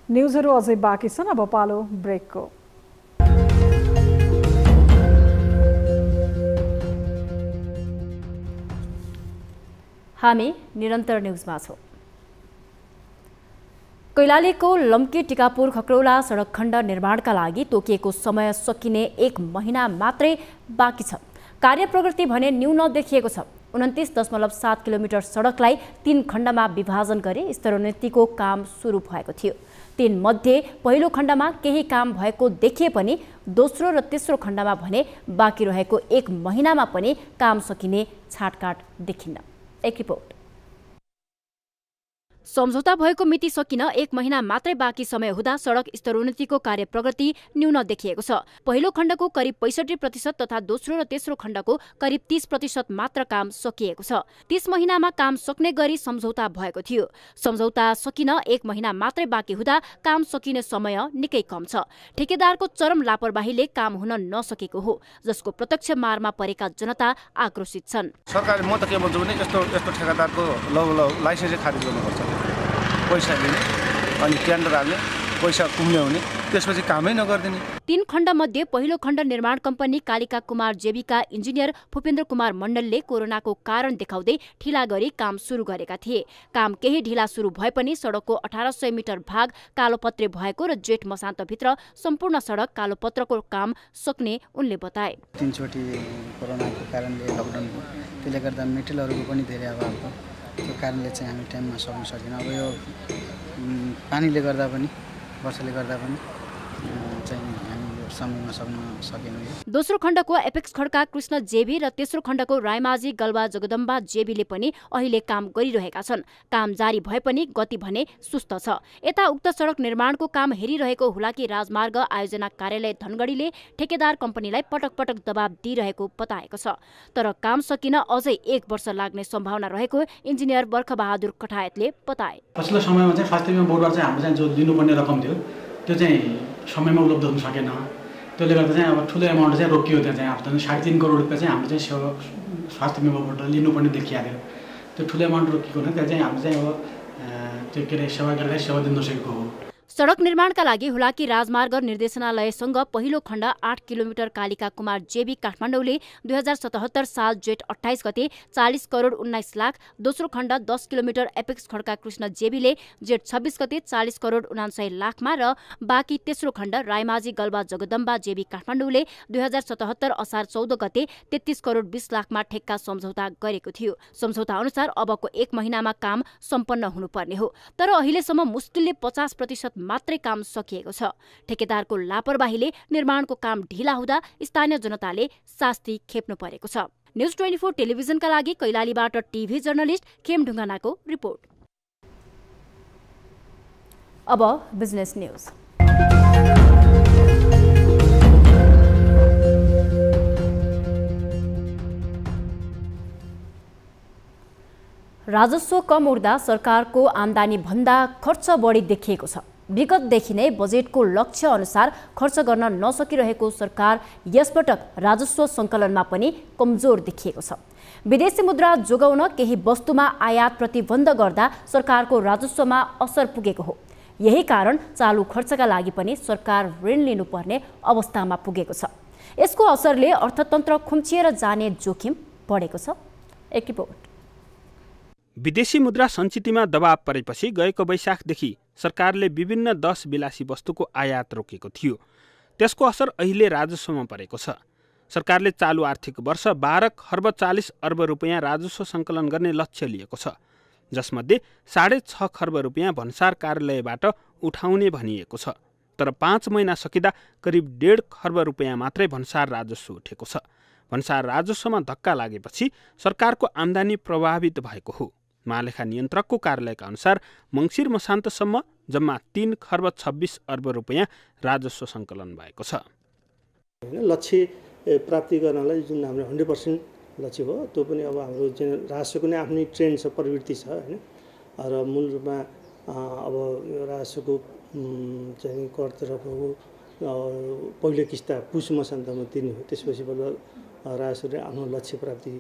न्यूजहरू अझै बाँकी छन्, अब पालो ब्रेकको। हामी निरन्तर न्यूजमा छौं। कैलालीको लम्की टिकापुर खक्रौला सडक खण्ड निर्माणका लागि तोकिएको समय सकिने 1 महिना मात्रै बाँकी छ। कार्य प्रगति भने न्यून देखिएको छ। 29.7 किलोमिटर सडकलाई 3 खण्डमा विभाजन गरी स्तरोन्नतिको काम सुरु भएको थियो। 3 मध्ये पहिलो खण्डमा केही काम भएको देखिए पनि दोस्रो र तेस्रो खण्डमा भने बाँकी रहेको 1 महिनामा पनि काम सकिने छाटकाट देखिन्न। एक रिपोर्ट। सम्झौता भएको मिति सकिन 1 महिना मात्रै बाँकी समय हुँदा सडक स्तरोन्नतिको कार्य प्रगति न्यून देखिएको छ। पहिलो खण्डको करिब 65% तथा दोस्रो र तेस्रो खण्डको करिब 30% मात्र काम सकिएको छ। 30 महिनामा काम सक्ने गरी सम्झौता भएको थियो। सम्झौता सकिन 1 महिना मात्रै बाँकी हुँदा काम सकिने समय निकै कम छ। ठेकेदारको चरम लापरवाहीले काम हुन नसकेको हो, जसको प्रत्यक्ष मारमा परेका जनता आक्रोशित छन्। सरकारले म त के भन्छु भने यस्तो ठेकेदारको लाइसेन्सै खारिज गर्नुपर्छ। पैसा दिने अनि टेन्डर हाल्ने, पैसा कुम्ने हुने, त्यसपछि कामै नगर्दिने। 3 खण्ड मध्ये पहिलो खण्ड निर्माण कम्पनी कालिका कुमार जेबीका इन्जिनियर भूपेन्द्र कुमार मण्डलले कोरोनाको कारण देखाउँदै ढिला गरी काम सुरु गरेका थिए। काम केही ढिला सुरु भए पनि सडकको 1800 मिटर भाग कालोपत्रे भएको र जेठ मसान्तभित्र सम्पूर्ण सडक कालोपत्रको काम सक्ने उनले बताए। 3 चोटि कोरोनाको कारणले लकडाउन भयो, त्यसले गर्दा मेटेरियलहरूको पनि धेरै अभाव भयो। त्यो कारणले चाहिँ हामी टाइममा सक्न सकेनौँ। अब यो पानीले गर्दा पनि, वर्षाले गर्दा पनि चाहिँ हामी समयमा सक्न सकेनौँ। दोस्रो खण्डको एपेक्स खड्का कृष्ण जेबी र तेस्रो खण्डको रायमाझी गल्बा जगदम्बा जेबीले पनि अहिले काम गरिरहेका छन्। काम जारी भए पनि गति भने सुस्त छ। यता उक्त सडक निर्माणको काम हेरिरहेको हुलाकी राजमार्ग आयोजना कार्यालय धनगढीले ठेकेदार कम्पनीलाई पटक पटक दबाब दिइरहेको बताएको छ। तर काम सकिन अझै 1 वर्ष लाग्ने सम्भावना रहेको इन्जिनियर बर्खबहादुर कठायतले बताए। पछिल्लो समयमा चाहिँ स्वास्थ्य बोर्डबाट चाहिँ हाम्रो चाहिँ जो दिनुपर्ने रकम थियो त्यो चाहिँ समयमा उपलब्ध हुन सकेन। त्यसले गर्दा चाहिँ अब ठुलो एमाउन्ट चाहिँ रोकियो। त्यहाँ चाहिँ अब 3.5 करोड रुपियाँ चाहिँ हामीले चाहिँ स्वास्थ्य विभागबाट लिनुपर्ने देखिहाल्यो। त्यो ठुलो एमाउन्ट रोकिएको हुनाले त्यहाँ चाहिँ हामीले चाहिँ अब त्यो के अरे सेवाग्राहीलाई सेवा दिन नसकेको हो। सडक निर्माणका लागि हुलाकी राजमार्ग निर्देशनालयसँग पहिलो खण्ड 8 किलोमिटर कालिका कुमार जेबी काठमाडौँले 2077 साल जेठ 28 गते 40 करोड 19 लाख, दोस्रो खण्ड 10 किलोमिटर एपेक्स खड्का कृष्ण जेबीले जेठ 26 गते 40 करोड 99 लाखमा र बाँकी तेस्रो खण्ड रायमाझी गल्बा जगदम्बा जेबी काठमाडौँले 2077 असार 14 गते 33 करोड 20 लाखमा ठेक्का सम्झौता गरेको थियो। सम्झौता अनुसार अबको 1 महिनामा काम सम्पन्न हुनुपर्ने हो। तर अहिलेसम्म मुस्किलले 50% मात्रै काम सकिएको छ। ठेकेदारको लापरवाहीले निर्माणको काम ढिला हुँदा स्थानीय जनताले शास्ति खेप्नु परेको छ। न्युज 24 टेलिभिजनका लागि कैलालीबाट टिभी जर्नलिस्ट खेम ढुङ्गानाको रिपोर्ट। अब बिजनेस न्युज। राजस्व कम उठ्दा सरकारको आम्दानी भन्दा खर्च बढी देखिएको छ। विगतदेखि नै बजेटको लक्ष्य अनुसार खर्च गर्न नसकिरहेको सरकार यसपटक राजस्व सङ्कलनमा पनि कमजोर देखिएको छ। विदेशी मुद्रा जोगाउन केही वस्तुमा आयात प्रतिबन्ध गर्दा सरकारको राजस्वमा असर पुगेको हो। यही कारण चालु खर्चका लागि पनि सरकार ऋण लिनुपर्ने अवस्थामा पुगेको छ। यसको असरले अर्थतन्त्र खुम्चिएर जाने जोखिम बढेको छ। एक रिपोर्ट। विदेशी मुद्रा सञ्चितमा दबाव परेपछि गएको वैशाखदेखि सरकारले विभिन्न 10 विलासी वस्तुको आयात रोकेको थियो। त्यसको असर अहिले राजस्वमा परेको छ। सरकारले चालु आर्थिक वर्ष 12 खर्ब 40 अर्ब रुपियाँ राजस्व सङ्कलन गर्ने लक्ष्य लिएको छ, जसमध्ये 6.5 खर्ब रुपियाँ भन्सार कार्यालयबाट उठाउने भनिएको छ। तर 5 महिना सकिँदा करिब 1.5 खर्ब रुपियाँ मात्रै भन्सार राजस्व उठेको छ। भन्सार राजस्वमा धक्का लागेपछि सरकारको आम्दानी प्रभावित भएको हो। महालेखा नियन्त्रकको कार्यालयका अनुसार मङ्सिर मसान्तसम्म जम्मा 3 खर्ब 26 अर्ब रुपियाँ राजस्व सङ्कलन भएको छ। लक्ष्य प्राप्ति गर्नलाई जुन हाम्रो 100% लक्ष्य हो, त्यो पनि अब हाम्रो राजस्वको नै आफ्नै ट्रेन्ड छ, प्रवृत्ति छ हैन। र मूल रूपमा अब राजस्वको चाहिँ कर तरफको पहिलो किस्ता पुस मसान्तमा तिर्ने हो। त्यसपछि बल्ल राजस्वले आफ्नो लक्ष्य प्राप्ति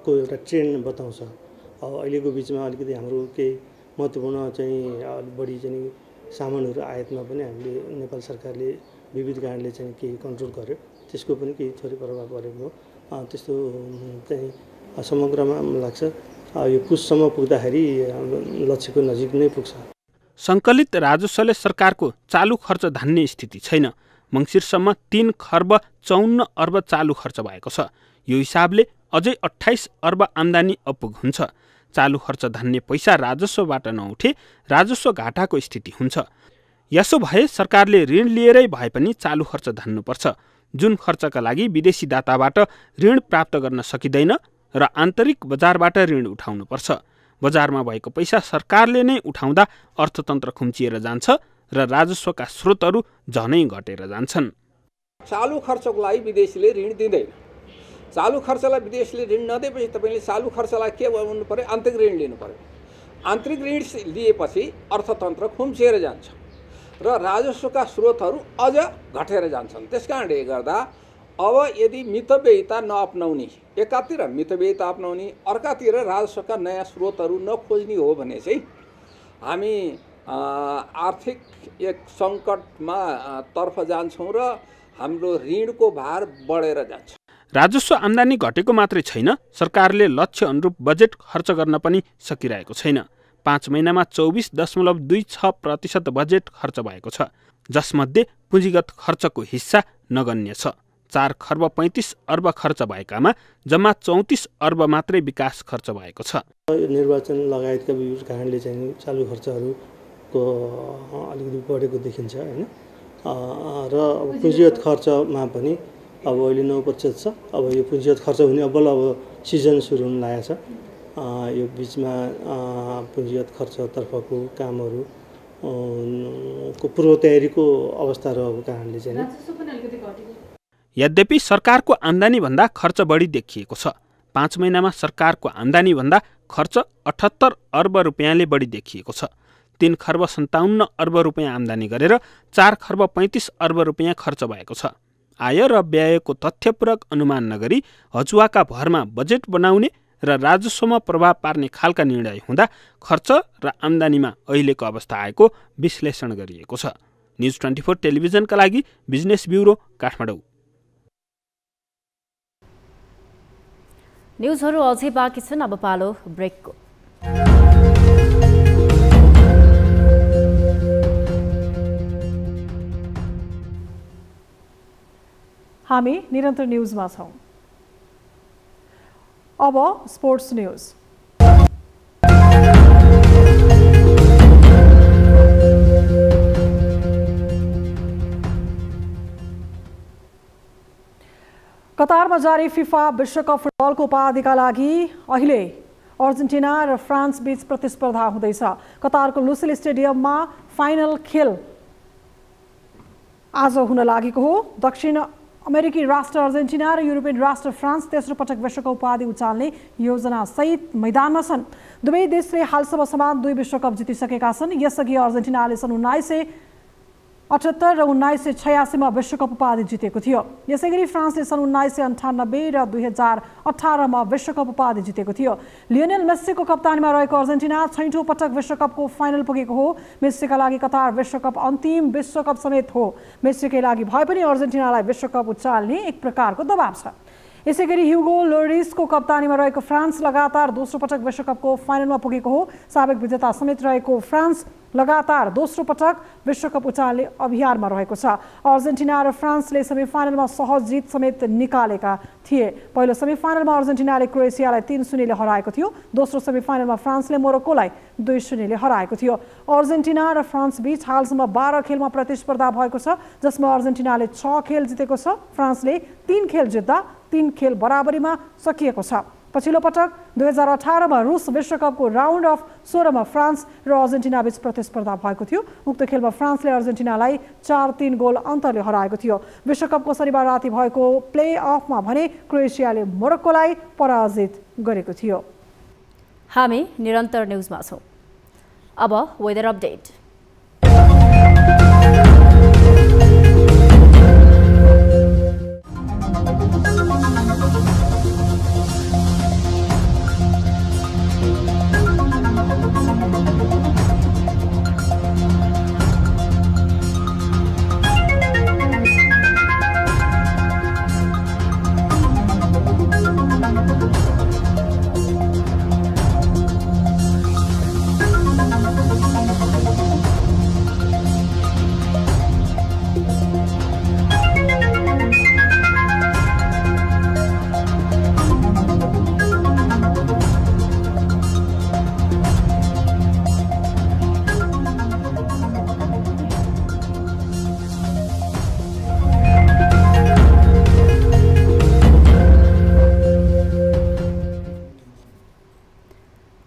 को एउटा ट्रेन्ड बताउँछ। अब अहिलेको बिचमा अलिकति हाम्रो केही महत्त्वपूर्ण चाहिँ अलिक बढी चाहिँ सामानहरू आयातमा पनि हामीले नेपाल सरकारले विविध कारणले चाहिँ केही कन्ट्रोल गर्यो। त्यसको पनि केही थोरै प्रभाव परेको हो। त्यस्तो चाहिँ समग्रमा लाग्छ यो पुससम्म पुग्दाखेरि लक्ष्यको नजिक नै पुग्छ। सङ्कलित राजस्वले सरकारको चालु खर्च धान्ने स्थिति छैन। मङ्सिरसम्म 3 खर्ब 54 अर्ब चालु खर्च भएको छ। यो हिसाबले अझै 28 अर्ब आम्दानी अपुग हुन्छ। चालु खर्च धान्ने पैसा राजस्वबाट नउठे राजस्व घाटाको स्थिति हुन्छ। यसो भए सरकारले ऋण लिएरै भए पनि चालु खर्च धान्नुपर्छ। जुन खर्चका लागि विदेशी दाताबाट ऋण प्राप्त गर्न सकिँदैन र आन्तरिक बजारबाट ऋण उठाउनुपर्छ। बजारमा भएको पैसा सरकारले नै उठाउँदा अर्थतन्त्र खुम्चिएर जान्छ र राजस्वका स्रोतहरू झनै घटेर जान्छन्। चालु खर्चको लागि विदेशीले ऋण दिँदैन। चालु खर्चलाई विदेशले ऋण नदिएपछि तपाईँले चालु खर्चलाई के गर्नु पर्यो? आन्तरिक ऋण लिनु पर्यो। आन्तरिक ऋण लिएपछि अर्थतन्त्र खुम्चिएर जान्छ र राजस्वका स्रोतहरू अझ घटेर जान्छन्। त्यसकारणले गर्दा अब यदि मितव्ययिता नअपनाउने, एकातिर मितव्ययिता अपनाउने, अर्कातिर राजस्वका नयाँ स्रोतहरू नखोज्ने हो भने चाहिँ हामी आर्थिक एक सङ्कटमा तर्फ जान्छौँ र हाम्रो ऋणको भार बढेर जान्छ। राजस्व आम्दानी घटेको मात्रै छैन, सरकारले लक्ष्य अनुरूप बजेट खर्च गर्न पनि सकिरहेको छैन। 5 महिनामा 24.26% बजेट खर्च भएको छ, जसमध्ये पुँजीगत खर्चको हिस्सा नगण्य छ। 4 खर्ब 35 अर्ब खर्च भएकामा जम्मा 34 अर्ब मात्रै विकास खर्च भएको छ। निर्वाचन लगायतका विविध कारणले चाहिँ चालु खर्चहरूको अलिकति बढेको देखिन्छ हैन। र अब पुँजीगत खर्चमा पनि अब अहिले 9% छ। अब यो पुँजीगत खर्च हुने अब सिजन सुरु हुन लागेको छ। यो बिचमा पुँजीगत खर्चतर्फको कामहरू को पूर्व तयारीको अवस्था रहेको कारणले चाहिँ यद्यपि सरकारको आम्दानी भन्दा खर्च बढी देखिएको छ। 5 महिनामा सरकारको आम्दानी भन्दा खर्च 78 अर्ब रुपियाँले बढी देखिएको छ। 3 खर्ब 57 अर्ब रुपियाँ आम्दानी गरेर 4 खर्ब 35 अर्ब रुपियाँ खर्च भएको छ। आय र व्ययको तथ्यपूरक अनुमान नगरी हचुवाका भरमा बजेट बनाउने र राजस्वमा प्रभाव पार्ने खालका निर्णय हुँदा खर्च र आम्दानीमा अहिलेको अवस्था आएको विश्लेषण गरिएको छ। न्युज 24 टेलिभिजनका लागि बिजनेस ब्युरो काठमाडौँ। न्युजहरू अझै बाँकी छन्, अब पालो ब्रेकको। हामी निरन्तर न्युजमा छौं। अब स्पोर्ट्स न्युज। कतारमा जारी फिफा विश्वकप फुटबलको उपाधिका लागि अहिले अर्जेन्टिना र फ्रान्स बीच प्रतिस्पर्धा हुँदैछ। कतारको लुसेल स्टेडियममा फाइनल खेल आज हुन लागेको हो। दक्षिण अमेरिकी राष्ट्र अर्जेन्टिना र युरोपियन राष्ट्र फ्रान्स तेस्रो पटक विश्वकप उपाधि उचाल्ने योजना सहित मैदानमा छन्। दुवै देशले हालसम्म समान 2 विश्वकप जितिसकेका छन्। यसअघि अर्जेन्टिनाले सन् 1978 र 1986 मा विश्वकप उपाधि जितेको थियो। यसैगरी फ्रान्सले सन् 1998 र 2018 मा विश्वकप उपाधि जितेको थियो। लियोनेल मेस्सीको कप्तानीमा रहेको अर्जेन्टिना 6औं पटक विश्वकपको फाइनल पुगेको हो। मेस्सीका लागि कतार विश्वकप अन्तिम विश्वकप समेत हो। मेस्सीकै लागि भए पनि अर्जेन्टिनालाई विश्वकप उचाल्ने एक प्रकारको दबाव छ। यसैगरी ह्युगो लोरिसको कप्तानीमा रहेको फ्रान्स लगातार दोस्रो पटक विश्वकपको फाइनलमा पुगेको हो। साबिक विजेता समेत रहेको फ्रान्स लगातार दोस्रो पटक विश्वकप उचाल्ने अभियानमा रहेको छ। अर्जेन्टिना र फ्रान्सले सेमिफाइनलमा सहज जित समेत निकालेका थिए। पहिलो सेमिफाइनलमा अर्जेन्टिनाले क्रोएसियालाई 3-0 ले हराएको थियो। दोस्रो सेमिफाइनलमा फ्रान्सले मोरोक्कोलाई 2-0 ले हराएको थियो। अर्जेन्टिना र फ्रान्स बीच हालसम्म 12 खेलमा प्रतिस्पर्धा भएको छ, जसमा अर्जेन्टिनाले 6 खेल जितेको छ। फ्रान्सले 3 खेल जित्दा 3 खेल बराबरीमा सकिएको छ। पछिल्लो पटक 2018 मा रुस विश्वकपको राउन्ड अफ 16 मा फ्रान्स र अर्जेन्टिना बीच प्रतिस्पर्धा भएको थियो। उक्त खेलमा फ्रान्सले अर्जेन्टिनालाई 4-3 गोल अन्तरले हराएको थियो। विश्वकपको शनिबार राति भएको प्ले अफमा भने क्रोएसियाले मोरोक्कोलाई पराजित गरेको थियो। हामी निरन्तर न्युजमा छौं। अब वेदर अपडेट।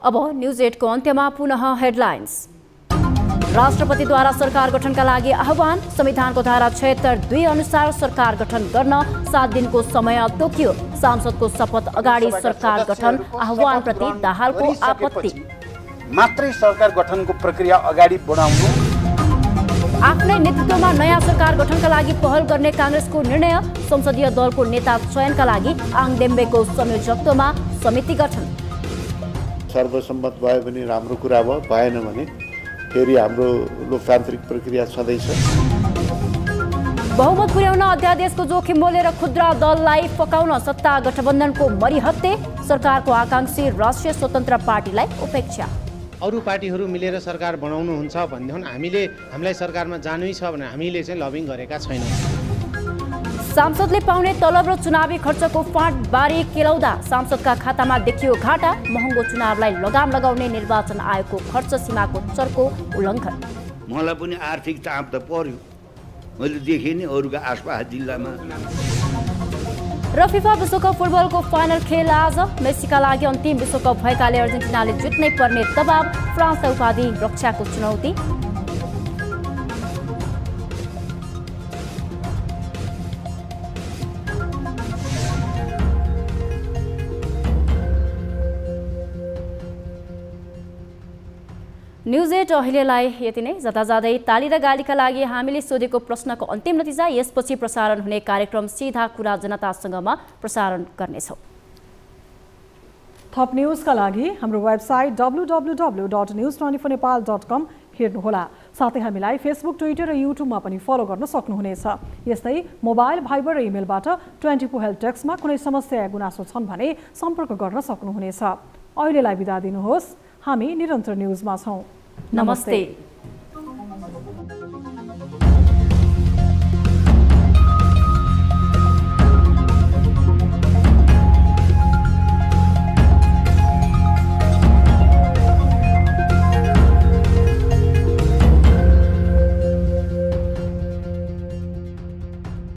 अब न्यूज 8 को अन्त्यमा पुनः हेडलाइन्स। राष्ट्रपतिद्वारा सरकार गठनका लागि आह्वान। संविधानको धारा 76(2) अनुसार सरकार गठन गर्न 7 दिनको समय तोकियो। सांसदको शपथ अगाडि सरकार गठन आह्वानप्रति दाहालको आपत्ति। मात्रै सरकार गठनको प्रक्रिया अगाडि बढाउनु। आफ्नै नेतृत्वमा नयाँ सरकार गठनका लागि पहल गर्ने कांग्रेसको निर्णय। संसदीय दलको नेता चयनका लागि आङदेम्बेको संयोजकत्वमा समिति गठन। सर्वसम्मत भयो भने राम्रो कुरा भयो, भएन भने फेरि हाम्रो लोकतान्त्रिक प्रक्रिया छँदैछ। बहुमत पुर्याउन अध्यादेशको जोखिम बोलेर खुद्रा दललाई फकाउन सत्ता गठबन्धनको मरिहत्ते। सरकारको आकांक्षी राष्ट्रिय स्वतन्त्र पार्टीलाई उपेक्षा। अरू पार्टीहरू मिलेर सरकार बनाउनुहुन्छ भनेदेखि हामीलाई सरकारमा जानै छ भने हामीले चाहिँ लबिङ गरेका छैनौँ। सांसदले पाउने तलब र चुनावी खर्चको फाँट बारे केलाउँदा सांसदका खातामा देखियो घाटा। महँगो चुनावलाई लगाम लगाउने निर्वाचन आयोगको खर्च सीमाको चर्को उल्लङ्घन। मलाई पनि आर्थिक चाप त पर्यो, मैले देखेँ नि अरूका आसपास जिल्लामा। र फिफा विश्वकप फुटबलको फाइनल खेल आज। मेसीका लागि अन्तिम विश्वकप भएकाले अर्जेन्टिनाले जित्नै पर्ने दबाव। फ्रान्सलाई उपाधि रक्षाको चुनौती। न्यूज 8 अहिलेलाई यति नै। जता जाँदै ताली र गालीका लागि हामीले सोधेको प्रश्नको अन्तिम नतिजा यसपछि प्रसारण हुने कार्यक्रम सीधा कुरा जनतासँगमा प्रसारण गर्नेछौँ। थप न्यूजका लागि हाम्रो वेबसाइट www.news24nepal.com हेर्नुहोला। साथै हामीलाई फेसबुक, ट्विटर र युट्युबमा पनि फलो गर्न सक्नुहुनेछ। यस्तै मोबाइल, भाइबर र इमेलबाट 24 हेल्प डेस्कमा कुनै समस्या या गुनासो छन् भने सम्पर्क गर्न सक्नुहुनेछ। अहिलेलाई बिदा दिनुहोस्। हामी निरन्तर न्यूजमा छौँ। नमस्ते।